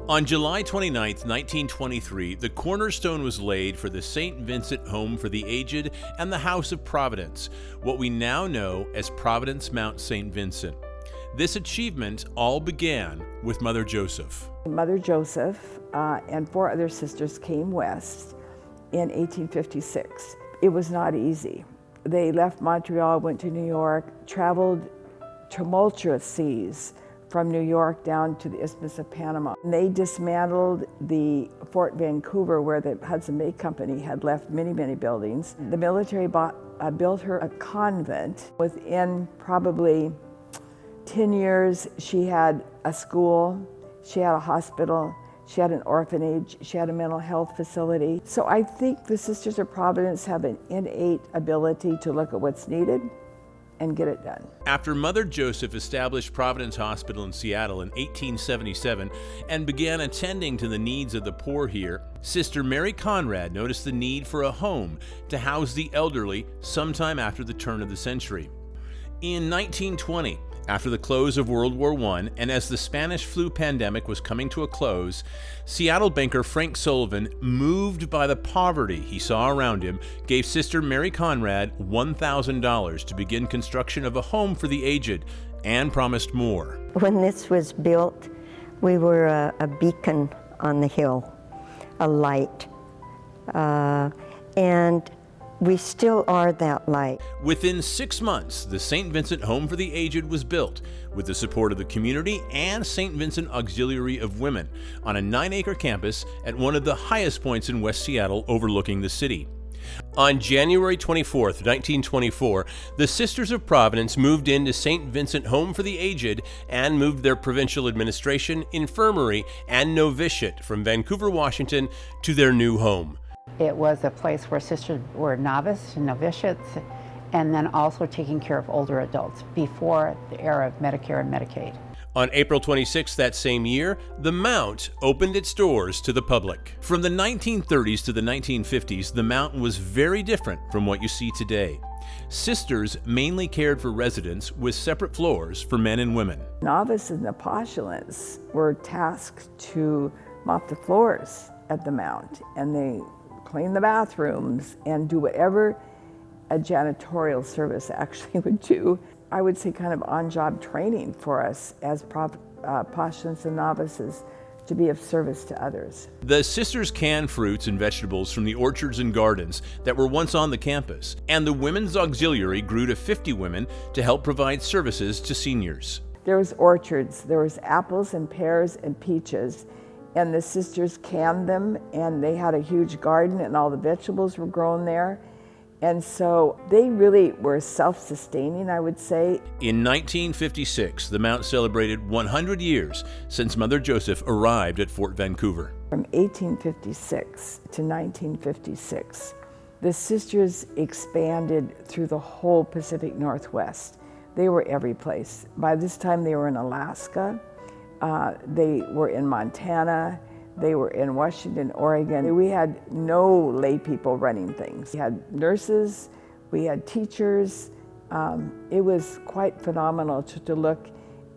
On July 29, 1923, the cornerstone was laid for the St. Vincent Home for the Aged and the House of Providence, what we now know as Providence Mount St. Vincent. This achievement all began with Mother Joseph. Mother Joseph and 4 other sisters came west in 1856. It was not easy. They left Montreal, went to New York, traveled tumultuous seas from New York down to the Isthmus of Panama. And they dismantled the Fort Vancouver where the Hudson Bay Company had left many, many buildings. The military built her a convent. Within probably 10 years, she had a school, she had a hospital, she had an orphanage, she had a mental health facility. So I think the Sisters of Providence have an innate ability to look at what's needed and get it done. After Mother Joseph established Providence Hospital in Seattle in 1877 and began attending to the needs of the poor here, Sister Mary Conrad noticed the need for a home to house the elderly sometime after the turn of the century. In 1920, after the close of World War I, and as the Spanish flu pandemic was coming to a close, Seattle banker Frank Sullivan, moved by the poverty he saw around him, gave Sister Mary Conrad $1,000 to begin construction of a home for the aged, and promised more. When this was built, we were a beacon on the hill, a light, and we still are that light. Within 6 months, the St. Vincent Home for the Aged was built with the support of the community and St. Vincent Auxiliary of Women on a 9-acre campus at one of the highest points in West Seattle overlooking the city. On January 24, 1924, the Sisters of Providence moved into St. Vincent Home for the Aged and moved their provincial administration, infirmary, and novitiate from Vancouver, Washington to their new home. It was a place where sisters were novice and novitiates, and then also taking care of older adults before the era of Medicare and Medicaid. On April 26 that same year, the Mount opened its doors to the public. From the 1930s to the 1950s, the Mount was very different from what you see today. Sisters mainly cared for residents with separate floors for men and women. Novices and postulants were tasked to mop the floors at the Mount, and they clean the bathrooms and do whatever a janitorial service actually would do. I would say kind of on-job training for us as postulants and novices to be of service to others. The sisters canned fruits and vegetables from the orchards and gardens that were once on the campus, and the Women's Auxiliary grew to 50 women to help provide services to seniors. There was orchards, there was apples and pears and peaches, and the sisters canned them, and they had a huge garden and all the vegetables were grown there. And so they really were self-sustaining, I would say. In 1956, the Mount celebrated 100 years since Mother Joseph arrived at Fort Vancouver. From 1856 to 1956, the sisters expanded through the whole Pacific Northwest. They were every place. By this time, they were in Alaska. They were in Montana, they were in Washington, Oregon. We had no lay people running things. We had nurses, we had teachers. It was quite phenomenal to look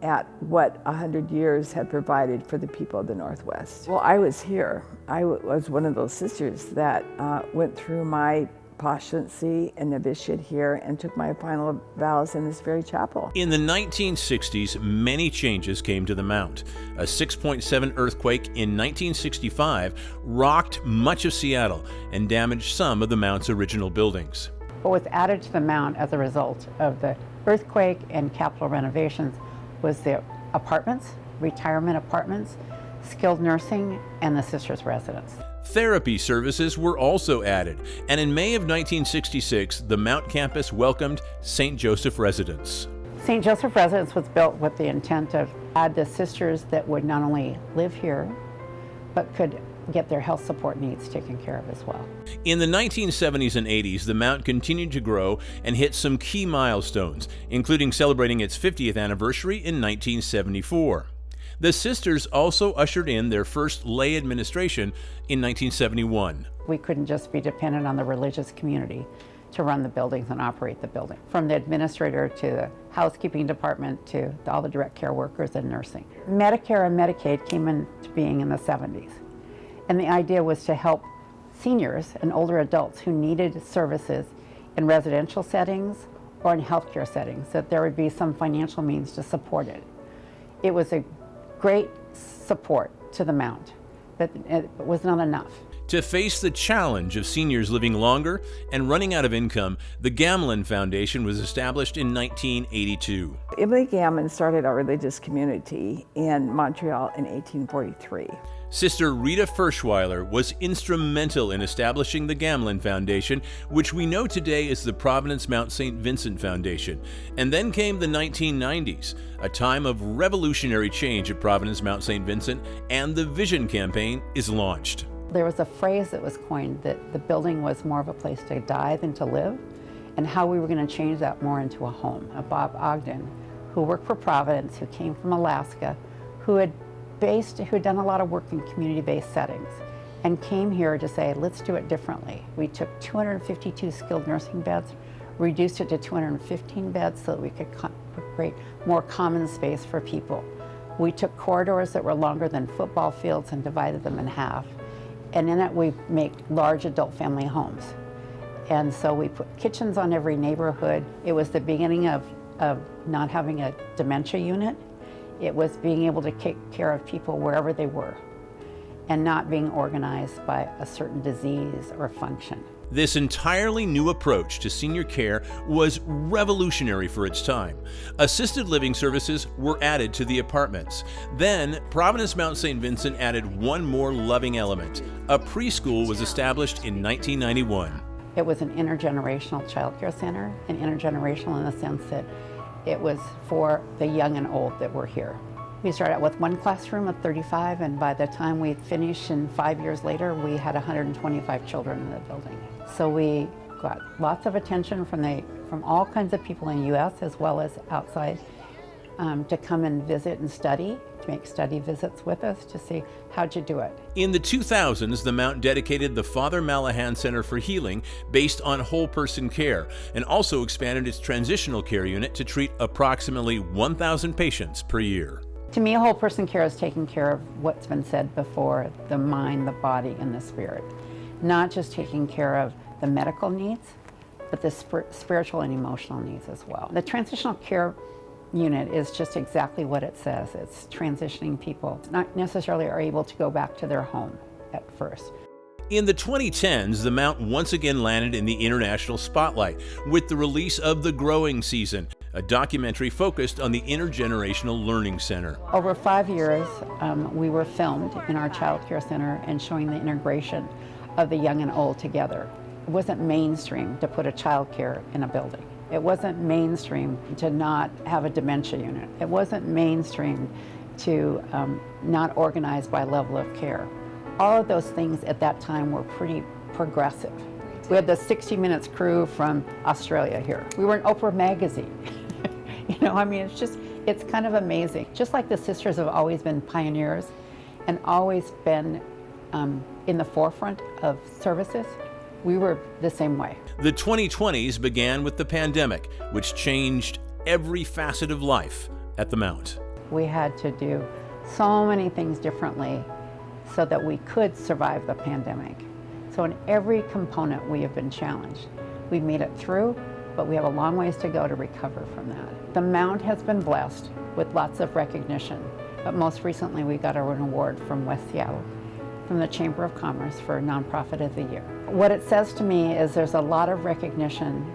at what 100 years had provided for the people of the Northwest. Well, I was here. I was one of those sisters that went through my postulancy and novitiate here and took my final vows in this very chapel. In the 1960s, many changes came to the Mount. A 6.7 earthquake in 1965 rocked much of Seattle and damaged some of the Mount's original buildings. What was added to the Mount as a result of the earthquake and capital renovations was the apartments, retirement apartments, skilled nursing, and the sisters' residence. Therapy services were also added, and in May of 1966, the Mount campus welcomed St. Joseph Residence. St. Joseph Residence was built with the intent of add the sisters that would not only live here, but could get their health support needs taken care of as well. In the 1970s and 80s, the Mount continued to grow and hit some key milestones, including celebrating its 50th anniversary in 1974. The sisters also ushered in their first lay administration in 1971. We couldn't just be dependent on the religious community to run the buildings and operate the building, from the administrator to the housekeeping department to all the direct care workers and nursing. Medicare and Medicaid came into being in the 70s. And the idea was to help seniors and older adults who needed services in residential settings or in healthcare settings, that there would be some financial means to support it. It was a great support to the Mount, but it was not enough. To face the challenge of seniors living longer and running out of income, the Gamlin Foundation was established in 1982. Emily Gammon started our religious community in Montreal in 1843. Sister Rita Ferschweiler was instrumental in establishing the Gamlin Foundation, which we know today as the Providence Mount St. Vincent Foundation. And then came the 1990s, a time of revolutionary change at Providence Mount St. Vincent, and the Vision Campaign is launched. There was a phrase that was coined that the building was more of a place to die than to live, and how we were going to change that more into a home. Bob Ogden, who worked for Providence, who came from Alaska, who had done a lot of work in community-based settings, and came here to say, let's do it differently. We took 252 skilled nursing beds, reduced it to 215 beds so that we could create more common space for people. We took corridors that were longer than football fields and divided them in half. And in it, we make large adult family homes. And so we put kitchens on every neighborhood. It was the beginning of not having a dementia unit. It was being able to take care of people wherever they were and not being organized by a certain disease or function. This entirely new approach to senior care was revolutionary for its time. Assisted living services were added to the apartments. Then, Providence Mount St. Vincent added one more loving element. A preschool was established in 1991. It was an intergenerational child care center, and intergenerational in the sense that it was for the young and old that were here. We started out with one classroom of 35, and by the time we finished, and 5 years later, we had 125 children in the building. So we got lots of attention from all kinds of people in the U.S. as well as outside to come and visit and study, to make study visits with us to see how'd you do it. In the 2000s, the Mount dedicated the Father Malahan Center for Healing based on whole person care, and also expanded its transitional care unit to treat approximately 1,000 patients per year. To me, whole person care is taking care of what's been said before, the mind, the body, and the spirit. Not just taking care of the medical needs, but the spiritual and emotional needs as well. The transitional care unit is just exactly what it says. It's transitioning people, not necessarily are able to go back to their home at first. In the 2010s, the Mount once again landed in the international spotlight with the release of The Growing Season, a documentary focused on the Intergenerational Learning Center. Over 5 years, we were filmed in our child care center and showing the integration of the young and old together. It wasn't mainstream to put a child care in a building. It wasn't mainstream to not have a dementia unit. It wasn't mainstream to not organize by level of care. All of those things at that time were pretty progressive. We had the 60 Minutes crew from Australia here. We were in Oprah magazine. It's kind of amazing. Just like the sisters have always been pioneers and always been in the forefront of services, we were the same way. The 2020s began with the pandemic, which changed every facet of life at the Mount. We had to do so many things differently so that we could survive the pandemic. So in every component we have been challenged. We've made it through, but we have a long ways to go to recover from that. The Mount has been blessed with lots of recognition, but most recently we got an award from West Seattle, from the Chamber of Commerce for Nonprofit of the Year. What it says to me is there's a lot of recognition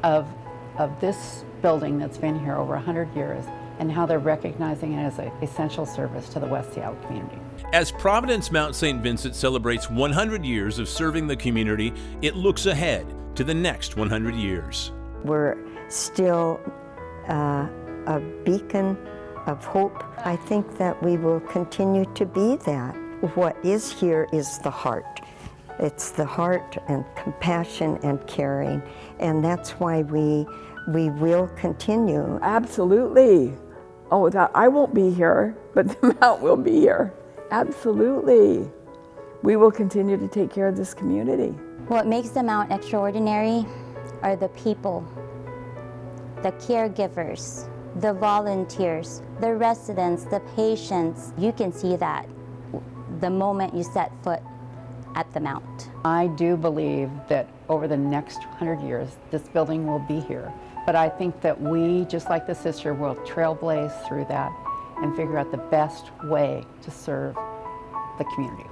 of this building that's been here over 100 years and how they're recognizing it as an essential service to the West Seattle community. As Providence Mount St. Vincent celebrates 100 years of serving the community, it looks ahead to the next 100 years. We're still a beacon of hope. I think that we will continue to be that. What is here is the heart. It's the heart and compassion and caring, and that's why we will continue. Absolutely. Oh, I won't be here, but the Mount will be here. Absolutely. We will continue to take care of this community. What makes the Mount extraordinary are the people, the caregivers, the volunteers, the residents, the patients. You can see that the moment you set foot at the Mount. I do believe that over the next 100 years, this building will be here. But I think that we, just like the sister, will trailblaze through that and figure out the best way to serve the community.